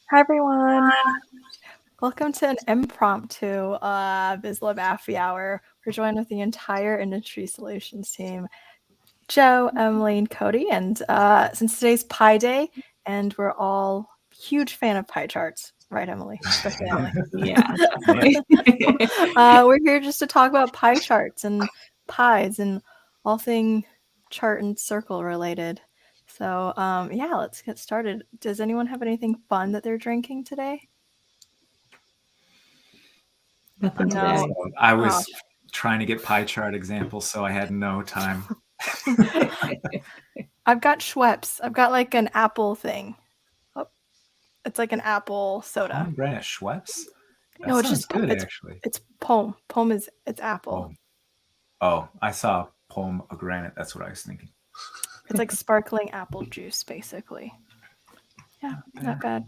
Hi everyone. Welcome to an impromptu Vizlib Appy Hour. We're joined with the entire industry solutions team, Joe, Emily, and Cody. And since today's Pi Day, and we're all huge fan of pie charts, right, Emily? Especially Emily. Yeah, definitely. We're here just to talk about pie charts and pies and all thing chart and circle related. So yeah, let's get started. Does anyone have anything fun that they're drinking today? Nothing No. today. I was trying to get pie chart examples, so I had no time. I've got Schweppes. I've got like an apple thing. Oh, it's like an apple soda. Pomegranate Schweppes? That No, it's sounds just good, it's actually. it's pome. Pome is it's apple. Oh, I saw pomegranate. That's what I was thinking. It's like sparkling apple juice, basically. Yeah, not bad.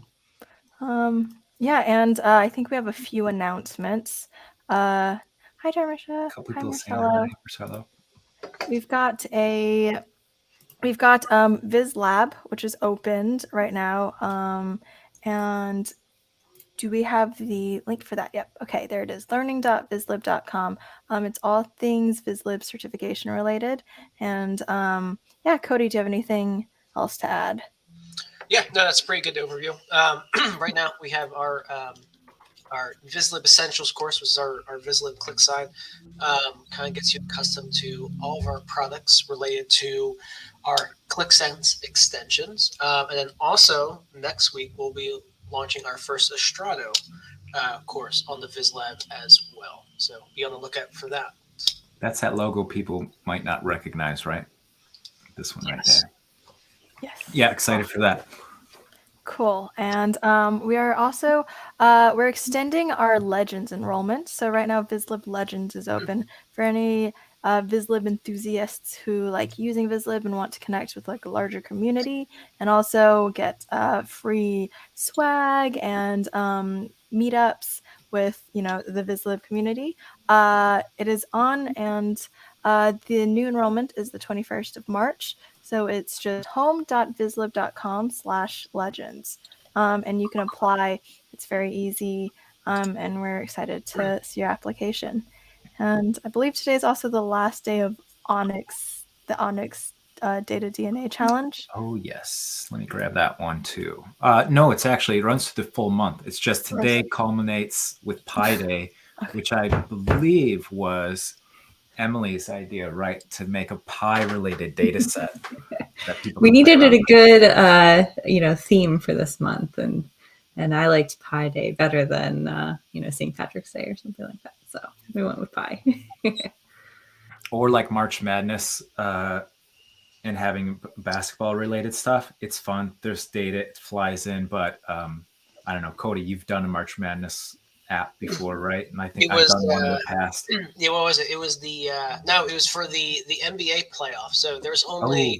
Yeah, and I think we have a few announcements. Hi, Darmisha. A couple Hi, people saying Marcelo. hi, Marcelo. We've got Vizlab, which is opened right now. And do we have the link for that? Yep. Okay, there it is. learning.vizlib.com. It's all things Vizlib certification related. And yeah, Cody, do you have anything else to add? Yeah, no, that's a pretty good overview. Right now we have our Vizlib Essentials course, which is our Vizlib click sign. Kind of gets you accustomed to all of our products related to our ClickSense extensions. And then also next week we'll be launching our first Estrado course on the Vizlab as well. So be on the lookout for that. That's that logo people might not recognize, right? This one right there. Yes. Yeah, excited for that. Cool. And we are also we're extending our Legends enrollment. So right now Vizlib Legends is open for any Vizlib enthusiasts who like using Vizlib and want to connect with like a larger community and also get free swag and meetups with the Vizlib community. It is on, and the new enrollment is the 21st of March. So it's just home.vizlib.com/legends. And you can apply. It's very easy. And we're excited to see your application. And I believe today is also the last day of Onyx, the Onyx Data DNA Challenge. Oh, yes. Let me grab that one too. No, it runs through the full month. It's just today culminates with Pi Day, which I believe was Emily's idea, right? To make a pie-related data set. We needed a good, theme for this month, and I liked Pi Day better than, St. Patrick's Day or something like that. So we went with pie. Or like March Madness and having basketball-related stuff. It's fun. There's data. It flies in, but I don't know. Cody, you've done a March Madness app before, right? And I think I've done one in the past. Yeah, what was it? It was the no, it was for the NBA playoff. So there's only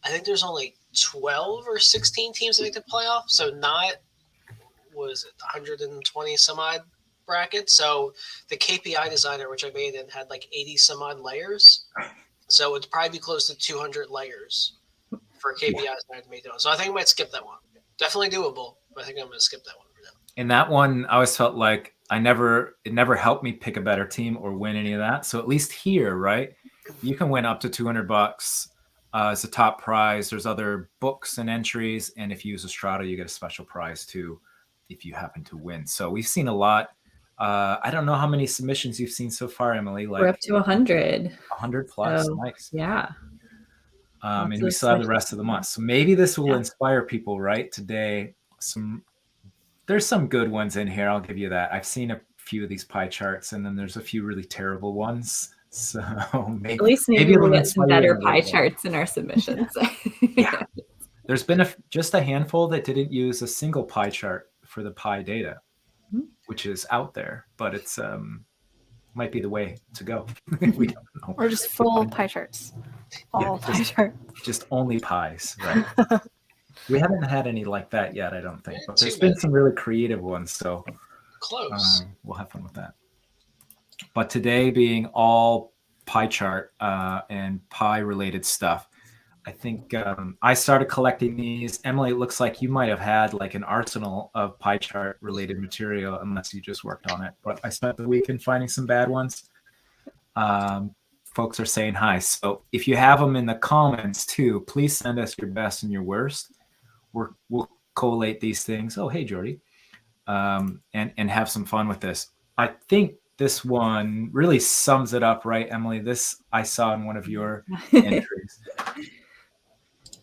I think there's only 12 or 16 teams that make the playoff. So not was it 120 some odd bracket. So the KPI designer, which I made, and had like 80 some odd layers. So it'd probably be close to 200 layers for KPIs that I made. So I think I might skip that one. Definitely doable, but I think I'm going to skip that one for now. In that one, I always felt like it never helped me pick a better team or win any of that. So at least here, right, you can win up to $200 as a top prize. There's other books and entries, and if you use Estrada, you get a special prize too if you happen to win. So we've seen a lot. I don't know how many submissions you've seen so far, Emily. Like we're up to 100. 100 plus. So, nice. Yeah. And we still have the rest of the month. So maybe this will inspire people, right? Today, there's some good ones in here. I'll give you that. I've seen a few of these pie charts, and then there's a few really terrible ones. So maybe we'll get some better pie charts in our submissions. Yeah. There's been just a handful that didn't use a single pie chart for the pie data, which is out there, but it's might be the way to go. We don't know. Or just full pie charts. All pie charts. Just only pies, right? We haven't had any like that yet, I don't think. But there's been some really creative ones, so close. We'll have fun with that. But today being all pie chart and pie related stuff, I think I started collecting these. Emily, it looks like you might have had like an arsenal of pie chart related material, unless you just worked on it. But I spent the weekend finding some bad ones. Folks are saying hi. So if you have them in the comments too, please send us your best and your worst. We'll collate these things. Oh, hey, Jordy. And have some fun with this. I think this one really sums it up, right, Emily? This I saw in one of your entries.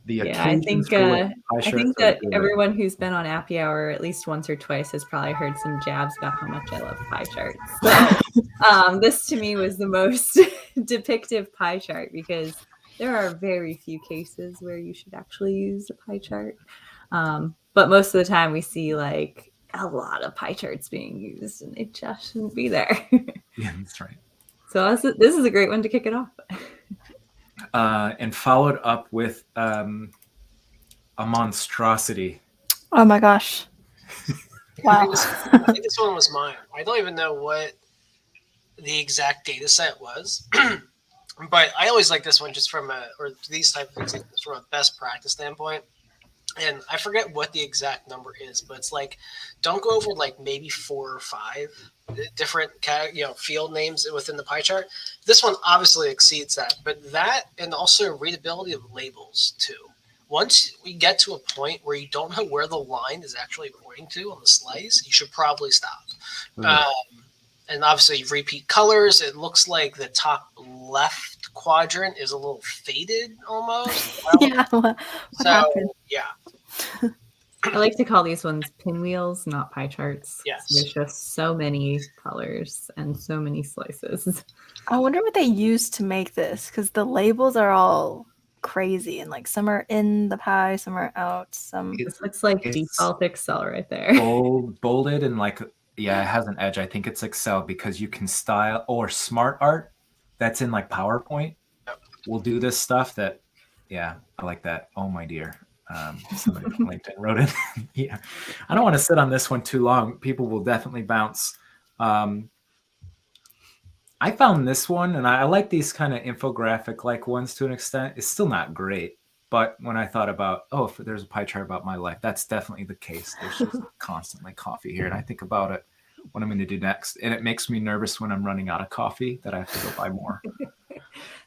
I think that everyone who's been on Appy Hour at least once or twice has probably heard some jabs about how much I love pie charts. So, this to me was the most depictive pie chart, because there are very few cases where you should actually use a pie chart. But most of the time we see like a lot of pie charts being used, and they just shouldn't be there. Yeah, that's right. So this is a great one to kick it off. And followed up with a monstrosity. Oh my gosh. Wow. I think this one was mine. I don't even know what the exact data set was. But I always like this one just from these type of things just from a best practice standpoint. And I forget what the exact number is, but it's like, don't go over like maybe 4 or 5 different field names within the pie chart. This one obviously exceeds that, but that and also readability of labels too. Once we get to a point where you don't know where the line is actually pointing to on the slice, you should probably stop. Mm-hmm. And obviously repeat colors. It looks like the top left quadrant is a little faded almost. Yeah. What happened? Yeah. I like to call these ones pinwheels, not pie charts. Yes. There's just so many colors and so many slices. I wonder what they used to make this, because the labels are all crazy, and like some are in the pie, some are out. This looks like default Excel right there. Bolded and like, yeah, it has an edge. I think it's Excel, because you can style, or smart art that's in like PowerPoint. We'll do this stuff that, yeah, I like that. Oh my dear. Somebody from LinkedIn wrote it. Yeah, I don't want to sit on this one too long. People will definitely bounce. I found this one, and I like these kind of infographic like ones to an extent. It's still not great, but when I thought about, if there's a pie chart about my life, that's definitely the case. There's just constantly coffee here, and I think about it what I'm going to do next, and it makes me nervous when I'm running out of coffee that I have to go buy more.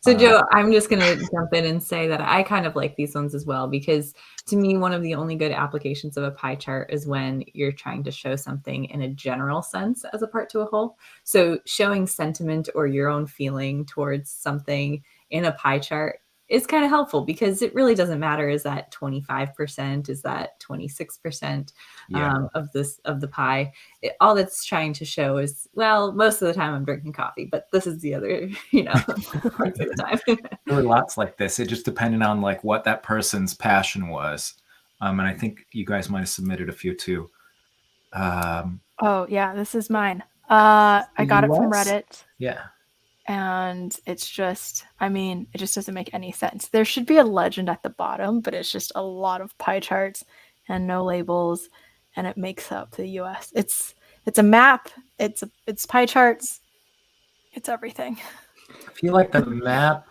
So Joe, I'm just going to jump in and say that I kind of like these ones as well, because to me, one of the only good applications of a pie chart is when you're trying to show something in a general sense as a part to a whole. So showing sentiment or your own feeling towards something in a pie chart is kind of helpful, because it really doesn't matter. Is that 25%? Is that 26% of the pie? All that's trying to show is, well, most of the time I'm drinking coffee, but this is the other, parts of the time. There were lots like this. It just depended on like what that person's passion was. And I think you guys might have submitted a few too. Oh yeah, this is mine. I got it from Reddit. Yeah. And it's just, it just doesn't make any sense. There should be a legend at the bottom, but it's just a lot of pie charts and no labels, and it makes up the US. It's a map. It's pie charts. It's everything. I feel like the map.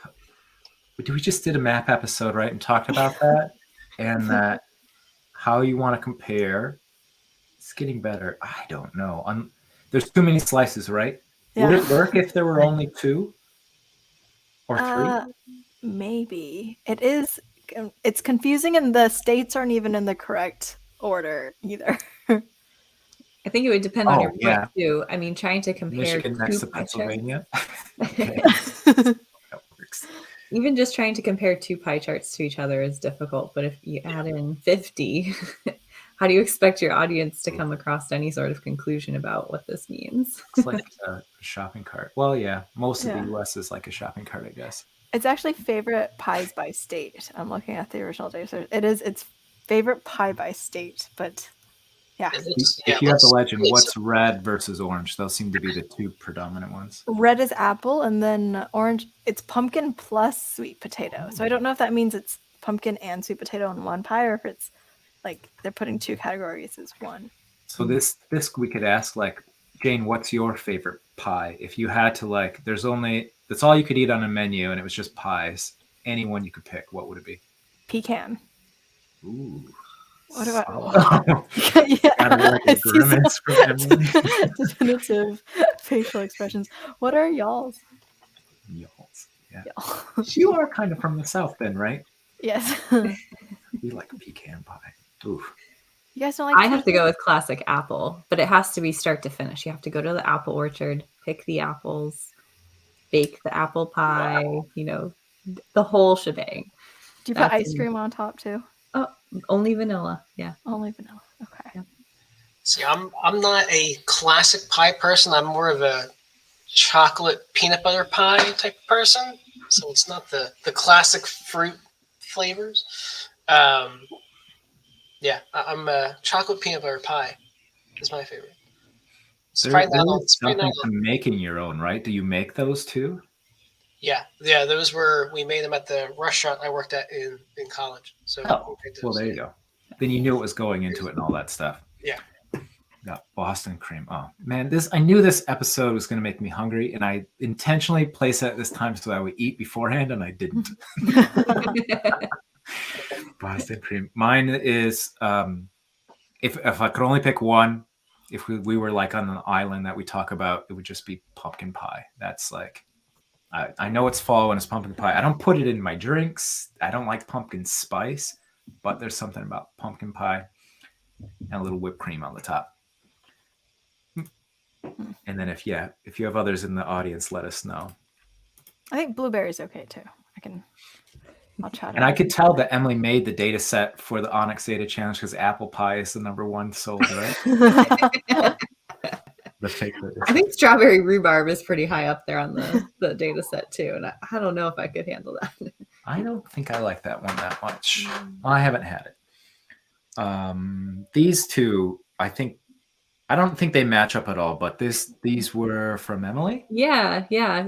We just did a map episode, right, and talked about that, and that how you want to compare. It's getting better. I don't know. There's too many slices, right? Yeah. Would it work if there were only 2 or 3? Maybe. It is. It's confusing, and the states aren't even in the correct order either. I think it would depend on your point too. Trying to compare Michigan next to Pennsylvania. That works. Even just trying to compare 2 pie charts to each other is difficult. But if you add in 50, how do you expect your audience to come across any sort of conclusion about what this means? It's like a shopping cart. Well, yeah, most of the US is like a shopping cart, I guess. It's actually favorite pies by state. I'm looking at the original data. It's favorite pie by state, but yeah. If you have the legend, what's red versus orange? Those seem to be the 2 predominant ones. Red is apple, and then orange, it's pumpkin plus sweet potato. So I don't know if that means it's pumpkin and sweet potato in one pie, or if it's like they're putting 2 categories as one. So this we could ask, like, Jane, what's your favorite pie? If you had to, that's all you could eat on a menu, and it was just pies. Any one you could pick, what would it be? pecan. Ooh. What about? Yeah, like a grimace from Emily. Definitive facial expressions. What are y'all's? Y'all's. Yeah. Y'all. You are kind of from the South then, right? Yes. We like pecan pie. Ooh. You guys don't like? I have to go with classic apple, but it has to be start to finish. You have to go to the apple orchard, pick the apples, bake the apple pie, the whole shebang. Do you put ice cream on top too? Oh, only vanilla. Yeah. Only vanilla. Okay. Yeah. See, I'm not a classic pie person. I'm more of a chocolate peanut butter pie type of person. So it's not the classic fruit flavors. Yeah, I'm a chocolate peanut butter pie is my favorite. There is something to making your own, right? Do you make those too? Yeah. Those we made them at the restaurant I worked at in college. So well, there you go. Then you knew what was going into it and all that stuff. Yeah. Got Boston cream. Oh man, I knew this episode was going to make me hungry, and I intentionally placed it at this time so I would eat beforehand, and I didn't. Boston cream. Mine is if I could only pick one, if we were like on an island that we talk about, it would just be pumpkin pie. That's like, I know it's fall and it's pumpkin pie. I don't put it in my drinks. I don't like pumpkin spice, but there's something about pumpkin pie and a little whipped cream on the top. And then if you have others in the audience, let us know. I think blueberry's okay too. I'll try to. And I could tell that Emily made the data set for the Onyx Data Challenge because apple pie is the #1 sold, right? I think strawberry rhubarb is pretty high up there on the data set too. And I don't know if I could handle that. I don't think I like that one that much. Well, I haven't had it. These two, I don't think they match up at all, but these were from Emily? Yeah.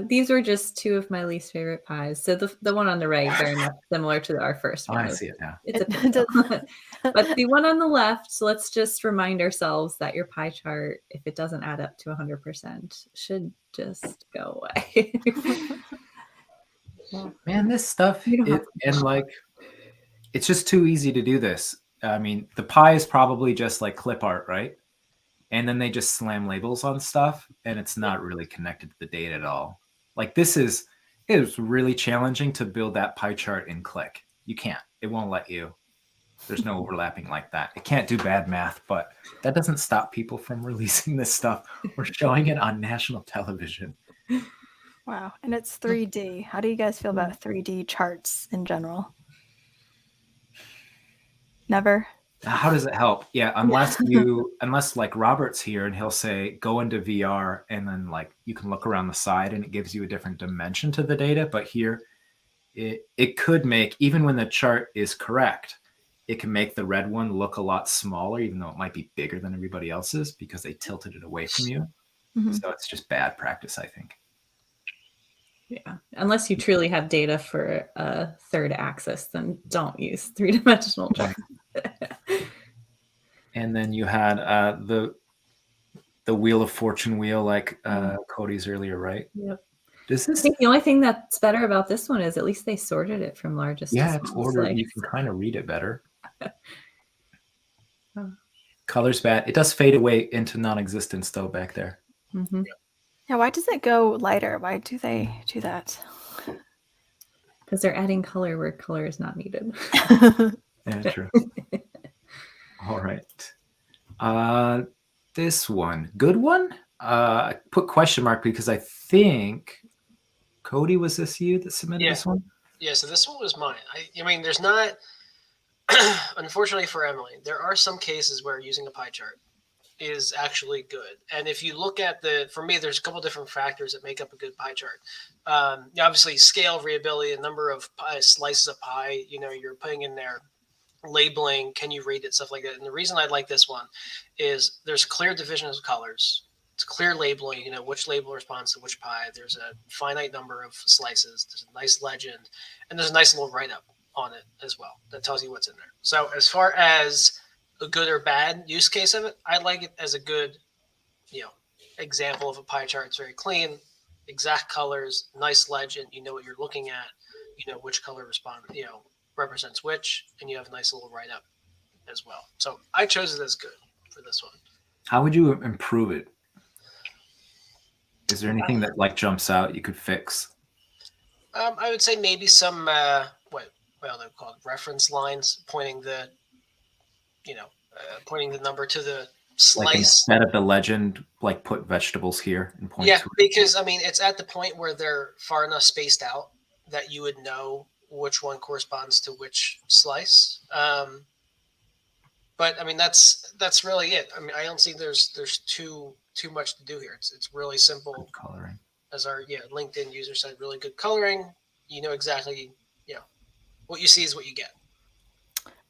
These were just two of my least favorite pies. So the one on the right, very much similar to our first one. I see it now. It's but the one on the left, so let's just remind ourselves that your pie chart, if it doesn't add up to 100%, should just go away. Man, this stuff, it's just too easy to do this. I mean, the pie is probably just like clip art, right? And then they just slam labels on stuff, and it's not really connected to the data at all. Like it was really challenging to build that pie chart in Click. You can't. It won't let you. There's no overlapping like that. It can't do bad math, but that doesn't stop people from releasing this stuff or showing it on national television. Wow. And it's 3D. How do you guys feel about 3D charts in general? Never? How does it help? Yeah, unless like Robert's here and he'll say, go into VR and then like you can look around the side and it gives you a different dimension to the data. But here it could make, even when the chart is correct, it can make the red one look a lot smaller, even though it might be bigger than everybody else's because they tilted it away from you. Mm-hmm. So it's just bad practice, I think. Yeah, unless you truly have data for a third axis, then don't use 3-dimensional charts. And then you had the Wheel of Fortune wheel, like Cody's earlier, right? Yep. I think the only thing that's better about this one is at least they sorted it from largest. Yeah, it's ordered. You can kind of read it better. Color's bad. It does fade away into non-existence though back there. Mm-hmm. Yeah, why does it go lighter? Why do they do that? Because they're adding color where color is not needed. Yeah, true. All right. This one. Good one? I put question mark because I think, Cody, was this you that submitted this one? Yeah, so this one was mine. I mean, there's not, unfortunately for Emily, there are some cases where using a pie chart is actually good. And if you look at for me, there's a couple different factors that make up a good pie chart. Obviously, scale, readability, the number of slices of pie, you're putting in there, labeling, can you read it, stuff like that. And the reason I like this one is there's clear division of colors. It's clear labeling, which label responds to which pie. There's a finite number of slices. There's a nice legend. And there's a nice little write-up on it as well that tells you what's in there. So as far as a good or bad use case of it, I like it as a good, example of a pie chart. It's very clean, exact colors, nice legend. You know what you're looking at. You know which color represents which, and you have a nice little write-up as well. So I chose it as good for this one. How would you improve it? Is there anything that like jumps out you could fix? I would say maybe some what they're called reference lines, pointing the number to the slice. Like instead of the legend, like put vegetables here and point to it. Because I mean it's at the point where they're far enough spaced out that you would know which one corresponds to which slice. But I mean that's really it. I mean I don't see there's too much to do here. It's really simple. Good coloring. As our LinkedIn user said, really good coloring. You know exactly what you see is what you get.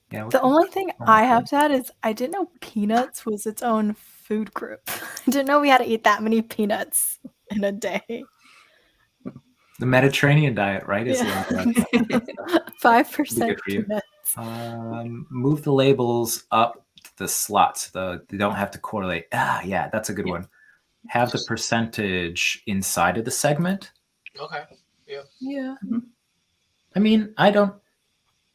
Yeah, the only thing I have to add is I didn't know peanuts was its own food group. I didn't know we had to eat that many peanuts in a day. The Mediterranean diet, right? Is 5% peanuts. Move the labels up to the slots. They don't have to correlate. Yeah, that's a good one. Have the percentage inside of the segment. Okay. Yeah. Yeah. I mean,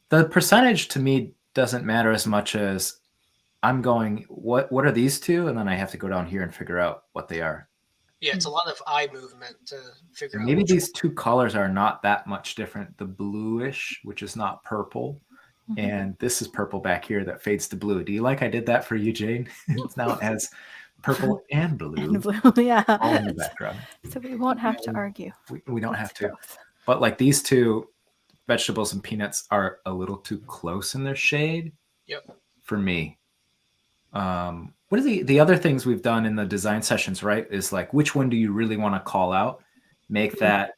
the percentage to me doesn't matter as much as I'm going, what are these two? And then I have to go down here and figure out what they are. Yeah, it's a lot of eye movement to figure out. Maybe these two colors are not that much different. The bluish, which is not purple, and this is purple back here that fades to blue. Do you like I did that for you, Jane? Now it has purple and blue. And blue, yeah. All in the background. So we won't have to argue. We don't have to. But like these two, vegetables and peanuts, are a little too close in their shade. Yep. For me. What are the other things we've done in the design sessions, right? Is like, which one do you really want to call out? Make that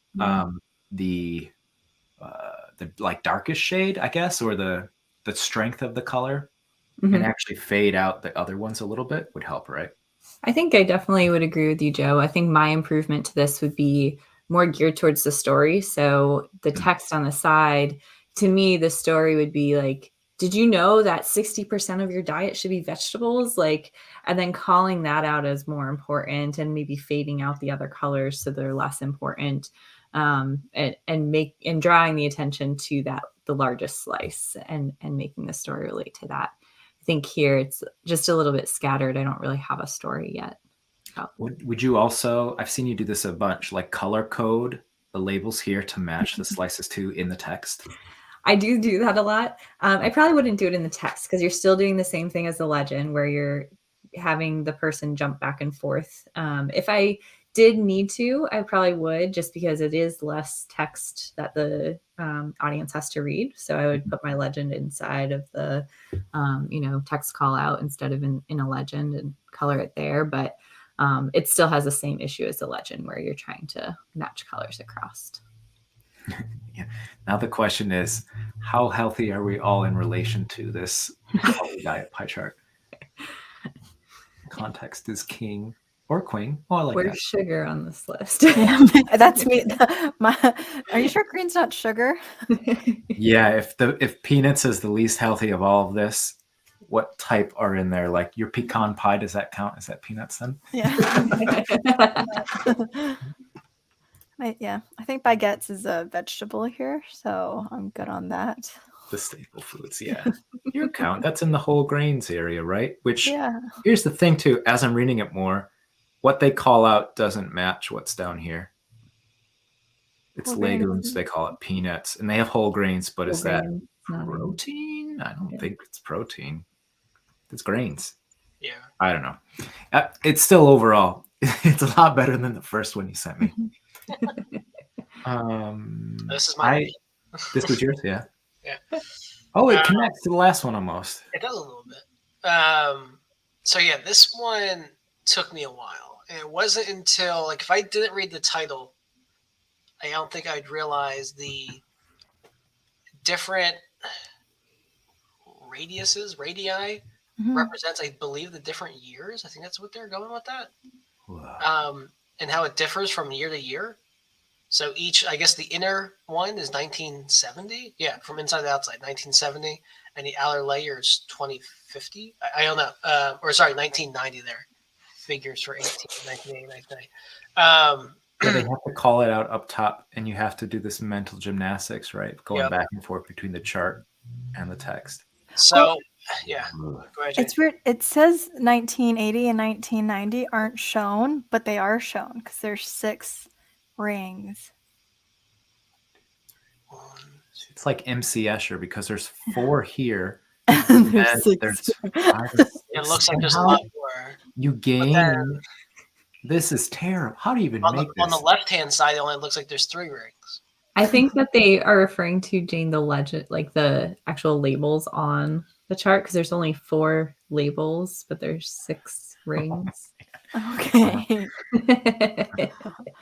the like darkest shade, I guess, or the strength of the color, and actually fade out the other ones a little bit would help, right? I think I definitely would agree with you, Joe. I think my improvement to this would be more geared towards the story. So the text on the side, to me, the story would be like, did you know that 60% of your diet should be vegetables? Like, and then calling that out as more important and maybe fading out the other colors so they're less important, and drawing the attention to the largest slice and making the story relate to that. I think here it's just a little bit scattered. I don't really have a story yet. Would you also, I've seen you do this a bunch, like color code the labels here to match the slices too in the text? I do that a lot. I probably wouldn't do it in the text because you're still doing the same thing as the legend where you're having the person jump back and forth. If I did need to, I probably would, just because it is less text that the audience has to read. So I would put my legend inside of the text call out instead of in a legend and color it there. But it still has the same issue as the legend where you're trying to match colors across. Yeah. Now the question is, how healthy are we all in relation to this diet pie chart? Context is king or queen. Oh, I like Where's that. Sugar on this list? Yeah, that's me. Are you sure green's not sugar? Yeah, if peanuts is the least healthy of all of this, what type are in there? Like your pecan pie, does that count? Is that peanuts then? Yeah. I think baguettes is a vegetable here, so I'm good on that. The staple foods, yeah. You count. That's in the whole grains area, right? Which, here's the thing too, as I'm reading it more, what they call out doesn't match what's down here. It's legumes, they call it peanuts, and they have whole grains, but is that protein? I don't think it's protein. It's grains. Yeah. I don't know. It's still overall, it's a lot better than the first one you sent me. This is mine. This was yours, yeah. Yeah. Oh, it connects to the last one almost. It does a little bit. So yeah, this one took me a while. And it wasn't until, like, if I didn't read the title, I don't think I'd realize the different radii represents, I believe, the different years. I think that's what they're going with that. Wow. And how it differs from year to year. So each, I guess the inner one is 1970. Yeah, from inside to outside, 1970. And the outer layer is 2050. I don't know. 1990 there. Figures for 1980, 1990. Yeah, they have to call it out up top, and you have to do this mental gymnastics, right? Going back and forth between the chart and the text. So, yeah. Go ahead, Jay. It's weird. It says 1980 and 1990 aren't shown, but they are shown because there's 6 rings. It's like MC Escher because there's 4 here. There's 6. There's 5 or 6. It looks like there's a lot more. You gain. This is terrible. How do you even make this? On the left-hand side, it only looks like there's 3 rings. I think that they are referring to, Jane, the legend, like the actual labels on the chart, because there's only 4 labels, but there's 6 rings. Okay.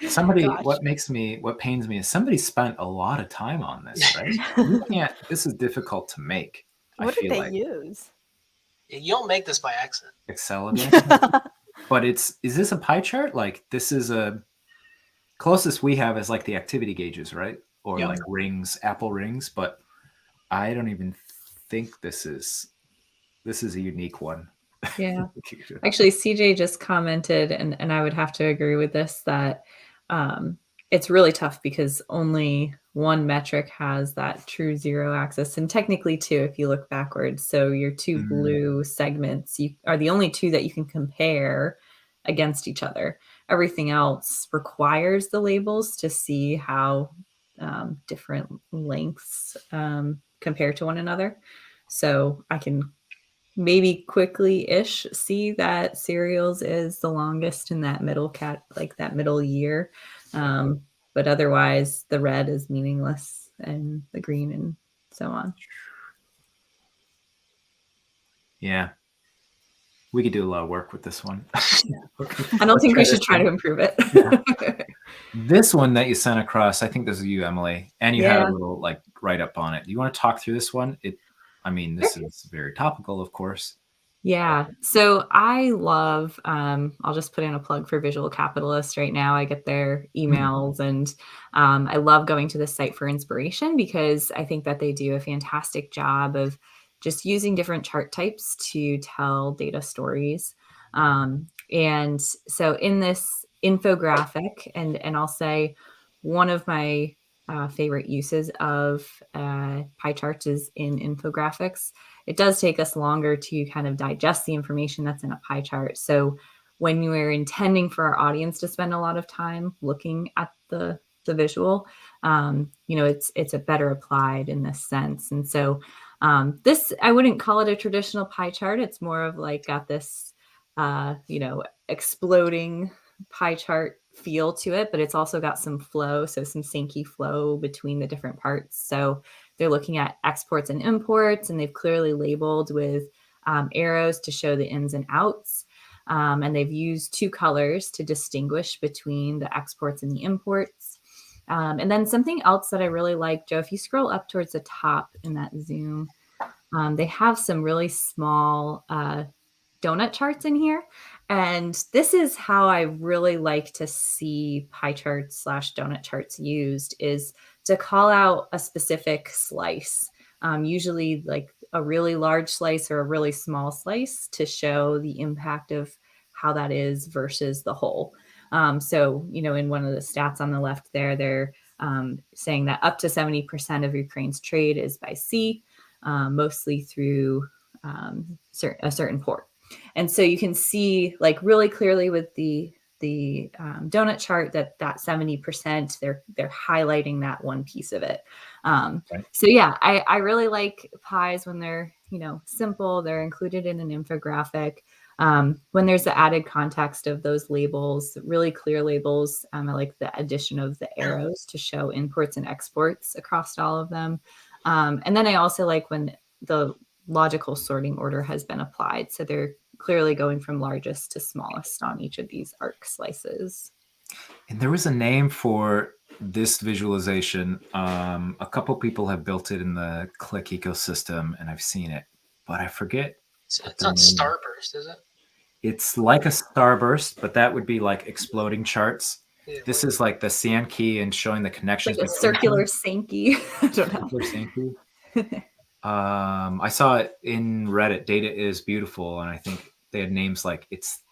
Somebody, what pains me is somebody spent a lot of time on this, right? You can't. This is difficult to make. What did they use? You don't make this by accident. Excel again. But is this a pie chart? Like this is a closest we have is like the activity gauges, right? Or like rings, Apple rings. But I don't even think this is a unique one. Yeah. Actually, CJ just commented, and I would have to agree with this, that it's really tough because only one metric has that true 0 axis, and technically 2 if you look backwards. So your 2 blue segments are the only 2 that you can compare against each other. Everything else requires the labels to see how different lengths compare to one another. So I can maybe quickly-ish see that cereals is the longest in that middle that middle year. But otherwise the red is meaningless and the green and so on. Yeah. We could do a lot of work with this one. I don't think we should try to improve it. Yeah. This one that you sent across, I think this is you, Emily, and you had a little like write up on it. Do you want to talk through this one? This is very topical, of course. Yeah. So I love, I'll just put in a plug for Visual Capitalist right now. I get their emails and I love going to the site for inspiration because I think that they do a fantastic job of just using different chart types to tell data stories. And so in this infographic, and I'll say one of my favorite uses of pie charts is in infographics. It does take us longer to kind of digest the information that's in a pie chart. So when you are intending for our audience to spend a lot of time looking at the visual, it's a better applied in this sense. And so this, I wouldn't call it a traditional pie chart. It's more of like got this, exploding pie chart feel to it, but it's also got some flow. So some Sankey flow between the different parts. So they're looking at exports and imports, and they've clearly labeled with arrows to show the ins and outs. And they've used 2 colors to distinguish between the exports and the imports. And then something else that I really like, Joe, if you scroll up towards the top in that zoom, they have some really small donut charts in here. And this is how I really like to see pie charts / donut charts used, is to call out a specific slice, usually like a really large slice or a really small slice, to show the impact of how that is versus the whole. So, in one of the stats on the left there, they're saying that up to 70% of Ukraine's trade is by sea, mostly through a certain port. And so you can see like really clearly with the donut chart that 70%, they're highlighting that one piece of it. So yeah, I really like pies when they're, simple, they're included in an infographic. When there's the added context of those labels, really clear labels, I like the addition of the arrows to show imports and exports across all of them. And then I also like when the logical sorting order has been applied. So they're clearly going from largest to smallest on each of these arc slices. And there was a name for this visualization. A couple people have built it in the Click ecosystem, and I've seen it, but I forget. It's not Starburst, is it? It's like a starburst, but that would be like exploding charts. Yeah, this is like the Sankey and showing the connections. Like a circular Sankey. I don't know. Circular Sankey. I saw it in Reddit. Data is beautiful, and I think they had names like it's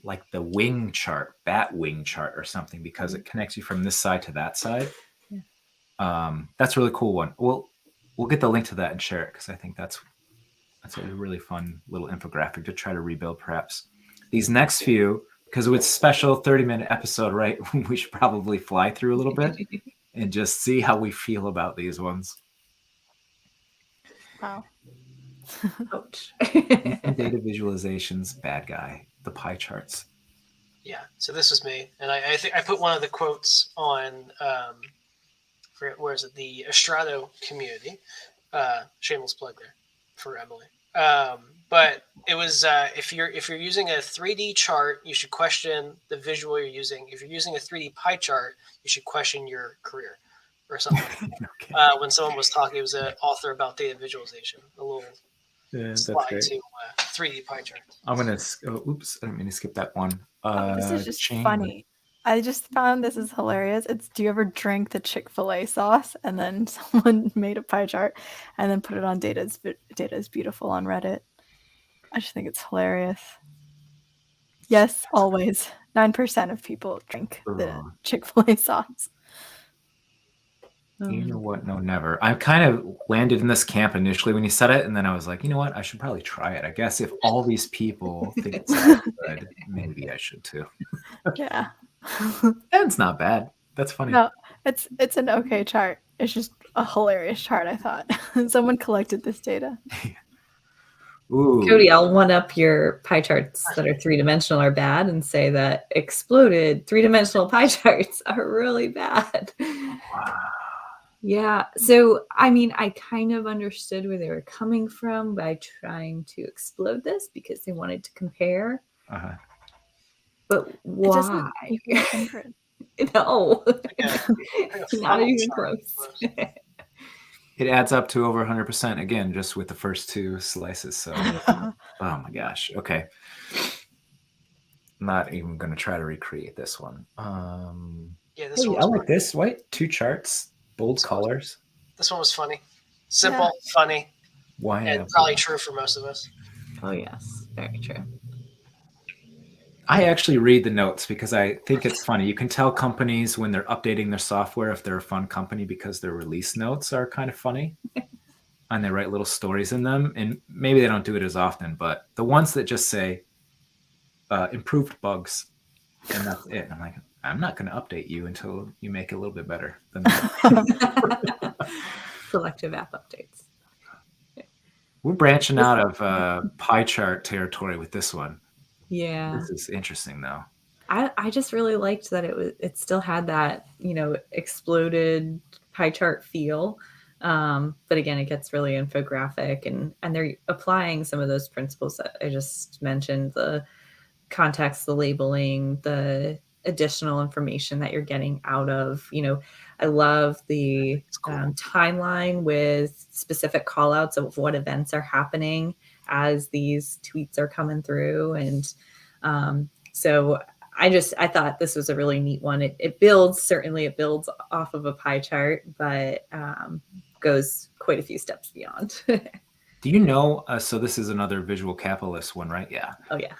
like the wing chart, bat wing chart or something, because it connects you from this side to that side. That's a really cool one. We'll get the link to that and share it, because I think that's a really fun little infographic to try to rebuild perhaps. These next few, because it's special 30-minute episode, right? We should probably fly through a little bit and just see how we feel about these ones. Wow. Ouch. Data visualizations, bad guy. The pie charts. Yeah, so this was me, and I think I put one of the quotes on where is it, the Estrado community. Shameless plug there for Emily. But it was if you're using a 3D chart, you should question the visual you're using. If you're using a 3D pie chart, you should question your career or something. Okay. When someone was talking, it was an author about data visualization. A little slide to 3D pie chart. I'm gonna. Oops, I didn't mean to skip that one. This is just funny. I just found this is hilarious. Do you ever drink the Chick-fil-A sauce and then someone made a pie chart and then put it on Data is Beautiful on Reddit? I just think it's hilarious. Yes, always. 9% of people drink the Chick-fil-A sauce. You know what? No, never. I kind of landed in this camp initially when you said it, and then I was like, you know what? I should probably try it. I guess if all these people think it's so good, maybe I should too. Yeah. That's not bad. That's funny. No, it's an okay chart. It's just a hilarious chart, I thought. Someone collected this data. Ooh. Cody, I'll one up your pie charts that are 3-dimensional are bad and say that exploded 3-dimensional pie charts are really bad. Wow. Yeah. So, I mean, I kind of understood where they were coming from by trying to explode this because they wanted to compare. Uh-huh. But why? No. Not even close. It adds up to over 100% again, just with the first two slices. So, oh my gosh. Okay. Not even going to try to recreate this one. Yeah, this one I like this. White, 2 charts, bold colors. This one was funny. Simple, funny. Why? And probably true for most of us. Oh, yes. Very true. I actually read the notes because I think it's funny. You can tell companies when they're updating their software if they're a fun company because their release notes are kind of funny. And they write little stories in them. And maybe they don't do it as often, but the ones that just say improved bugs, and that's it. I'm like, I'm not going to update you until you make it a little bit better than that. Selective app updates. We're branching out of pie chart territory with this one. Yeah. This is interesting though. I just really liked that it still had that, exploded pie chart feel. But again, it gets really infographic and they're applying some of those principles that I just mentioned, the context, the labeling, the additional information that you're getting out of, I love the timeline with specific call outs of what events are happening as these tweets are coming through. And so I thought this was a really neat one. It builds off of a pie chart, but goes quite a few steps beyond. Do you know, so this is another visual capitalist one, right? Yeah. Oh yeah.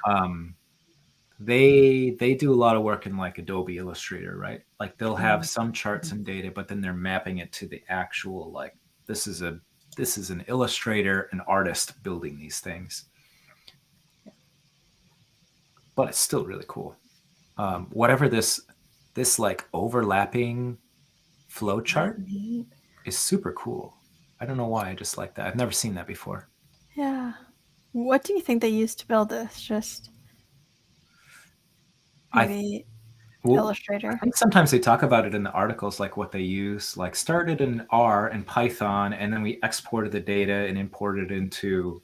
They do a lot of work in like Adobe Illustrator, right? Like they'll have some charts and data, but then they're mapping it to the actual, like, this is an illustrator, an artist building these things. But it's still really cool. Whatever this like overlapping flow chart is super cool. I don't know why, I just like that. I've never seen that before. Yeah. What do you think they used to build this? Just maybe Illustrator? I think sometimes they talk about it in the articles, like what they use, like started in R and Python, and then we exported the data and imported it into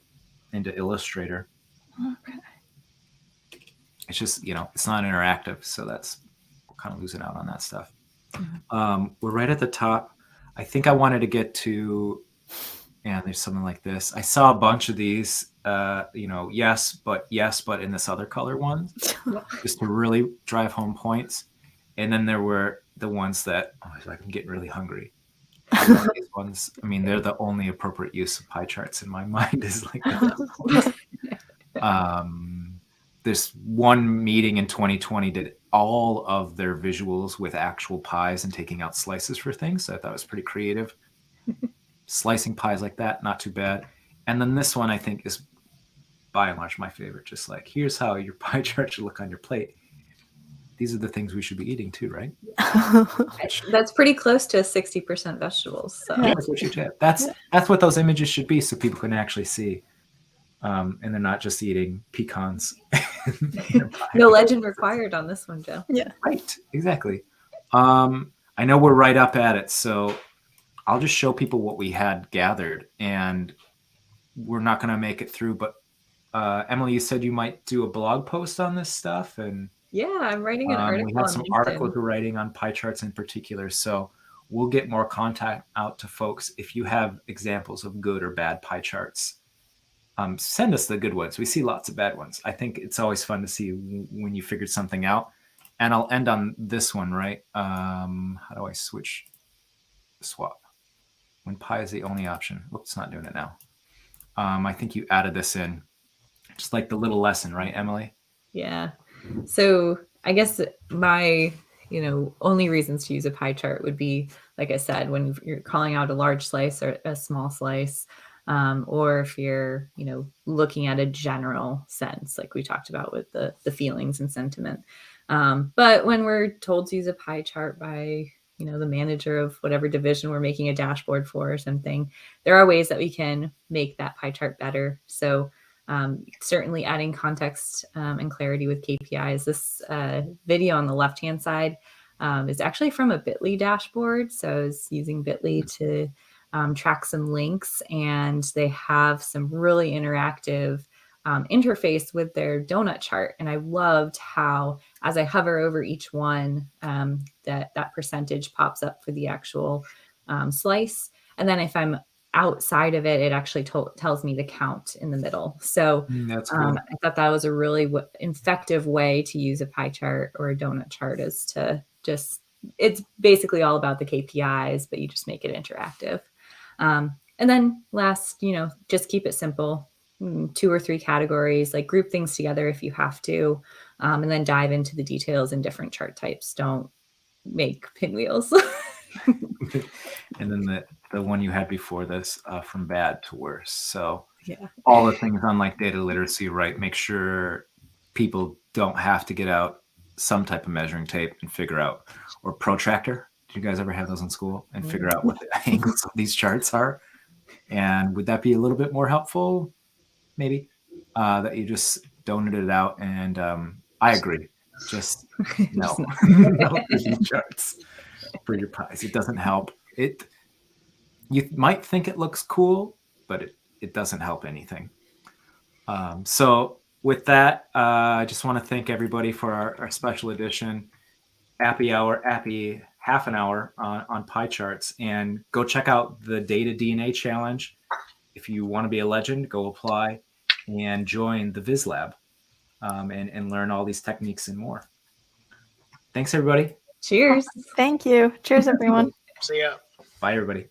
Illustrator. Okay. It's just, it's not interactive, so we're kind of losing out on that stuff. Mm-hmm. We're right at the top. I think I wanted to get to, there's something like this. I saw a bunch of these, yes, but in this other color one, just to really drive home points. And then there were the ones that, I'm getting really hungry. These ones, they're the only appropriate use of pie charts in my mind is like that. this one meeting in 2020 did all of their visuals with actual pies and taking out slices for things. So I thought it was pretty creative. Slicing pies like that, not too bad. And then this one I think is by and large my favorite. Just like, here's how your pie chart should look on your plate. These are the things we should be eating too, right? That's pretty close to 60% vegetables. So that's what those images should be, so people can actually see. And they're not just eating pecans. No legend required on this one, Joe. Yeah. Right. Exactly. I know we're right up at it, so I'll just show people what we had gathered, and we're not going to make it through. But Emily, you said you might do a blog post on this stuff, and yeah, I'm writing an article. We have some articles we're writing on pie charts in particular, so we'll get more contact out to folks. If you have examples of good or bad pie charts, send us the good ones. We see lots of bad ones. I think it's always fun to see when you figured something out. And I'll end on this one, right? How do I swap? When pie is the only option. Whoops, it's not doing it now. I think you added this in. Just like the little lesson, right, Emily? Yeah. So I guess my, only reasons to use a pie chart would be, like I said, when you're calling out a large slice or a small slice, or if you're, looking at a general sense, like we talked about with the feelings and sentiment. But when we're told to use a pie chart by, the manager of whatever division we're making a dashboard for or something, there are ways that we can make that pie chart better. So certainly adding context and clarity with KPIs. This video on the left-hand side is actually from a Bitly dashboard. So I was using Bitly to track some links, and they have some really interactive interface with their donut chart. And I loved how, as I hover over each one, that percentage pops up for the actual slice. And then if I'm outside of it, it actually tells me the count in the middle. So that's cool. I thought that was a really effective way to use a pie chart or a donut chart, is to it's basically all about the KPIs, but you just make it interactive. And then last, just keep it simple. 2 or 3 categories, like group things together if you have to, and then dive into the details in different chart types. Don't make pinwheels. And then the one you had before this, from bad to worse. So yeah, all the things on like data literacy, right? Make sure people don't have to get out some type of measuring tape and figure out, or protractor. Did you guys ever have those in school and figure out what the angles of these charts are? And would that be a little bit more helpful? Maybe that you just donated it out. And I agree. Just no charts for your pies. It doesn't help. You might think it looks cool, but it doesn't help anything. So with that, I just want to thank everybody for our special edition Appy Hour, Appy half an hour on pie charts. And go check out the Data DNA Challenge. If you want to be a legend, go apply and join the Vizlab and learn all these techniques and more. Thanks, everybody. Cheers. Thank you. Cheers, everyone. See ya. Bye, everybody.